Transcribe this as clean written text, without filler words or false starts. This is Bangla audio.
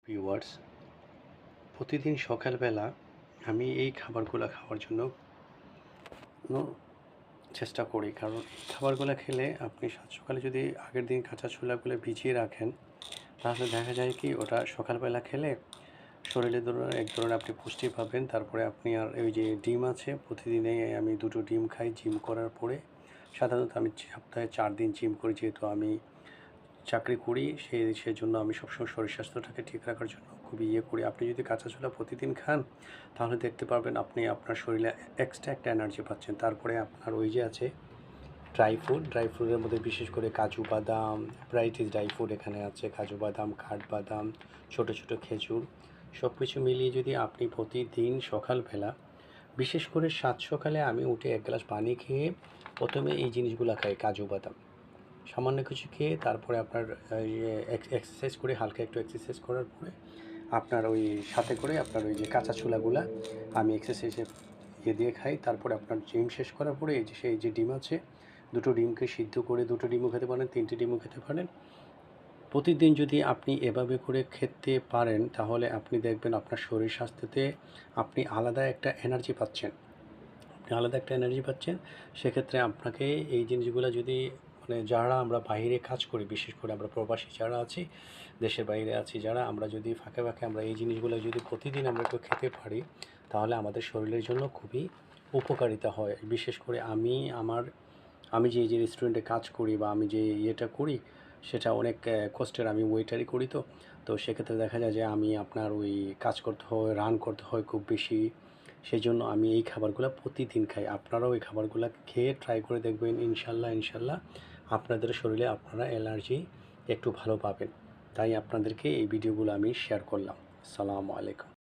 ভিউয়ার্স, প্রতিদিন সকালবেলা আমি এই খাবারগুলো খাওয়ার জন্য ন চেষ্টা করি। কারণ এই খাবারগুলো খেলে আপনি সকালে যদি আগের দিন কাঁচা ছোলাগুলো ভিজিয়ে রাখেন, তাহলে দেখা যায় কি ওটা সকালবেলা খেলে শরীরে এক ধরনের আপনি পুষ্টি পাবেন। তারপরে আপনি আর ওই যে ডিম আছে, প্রতিদিনই আমি ২ টো ডিম খাই জিম করার পরে। সাধারণত আমি সপ্তাহে ৪ দিন জিম করি, যেহেতু আমি চাকরি করি, সেজন্য আমি সবসময় শরীর স্বাস্থ্যটাকে ঠিক রাখার জন্য খুবই করি। আপনি যদি কাঁচা ছোলা প্রতিদিন খান, তাহলে দেখতে পারবেন আপনি আপনার শরীরে এক্সট্রা একটা এনার্জি পাচ্ছেন। তারপরে আপনার ওই যে আছে ড্রাই ফ্রুটের মধ্যে বিশেষ করে কাজু বাদাম, ভ্যারাইটিস ড্রাই ফ্রুট এখানে আছে। কাজু বাদাম, কাঠবাদাম, ছোটো ছোটো খেজুর, সব কিছু মিলিয়ে যদি আপনি প্রতিদিন সকালবেলা, বিশেষ করে সকালে আমি উঠে ১ গ্লাস পানি খেয়ে প্রথমে এই জিনিসগুলো খাই, কাজু বাদাম। সামান্য কিছু খেয়ে তারপরে আপনার এক্সারসাইজ করে, হালকা একটু এক্সারসাইজ করার পরে আপনার ওই সাথে করে আপনার ওই যে কাঁচা ছোলাগুলা আমি এক্সারসাইজের দিয়ে খাই। তারপরে আপনার জিম শেষ করার পরে এই যে সেই যে ডিম আছে, ২ টো ডিমকে সিদ্ধ করে ২ টো ডিমও খেতে পারেন, ৩ টে ডিমও খেতে পারেন। প্রতিদিন যদি আপনি এভাবে করে খেতে পারেন, তাহলে আপনি দেখবেন আপনার শরীর স্বাস্থ্যতে আপনি আলাদা একটা এনার্জি পাচ্ছেন। সেক্ষেত্রে আপনাকে এই জিনিসগুলো যদি যারা আমরা বাইরে কাজ করি, বিশেষ করে আমরা প্রবাসী যারা আছি, দেশের বাইরে আছি যারা, আমরা যদি ফাঁকে ফাঁকে আমরা এই জিনিসগুলো যদি প্রতিদিন আমরা একটু খেতে পারি, তাহলে আমাদের শরীরের জন্য খুবই উপকারিতা হয়। বিশেষ করে আমি যে রেস্টুরেন্টে কাজ করি বা আমি যে করি, সেটা অনেক কষ্টের। আমি ওয়েটারই করি, তো সেক্ষেত্রে দেখা যায় যে আমি আপনার ওই কাজ করতে হয়, রান করতে হয় খুব বেশি। সেজন্য আমি এই খাবারগুলো প্রতিদিন খাই। আপনারাও এই খাবারগুলো খেয়ে ট্রাই করে দেখবেন, ইনশাল্লাহ আপনাদের শরীরে আপনারা এনার্জি একটু ভালো পাবেন। তাই আপনাদেরকে এই ভিডিওগুলো আমি শেয়ার করলাম। আসসালামু আলাইকুম।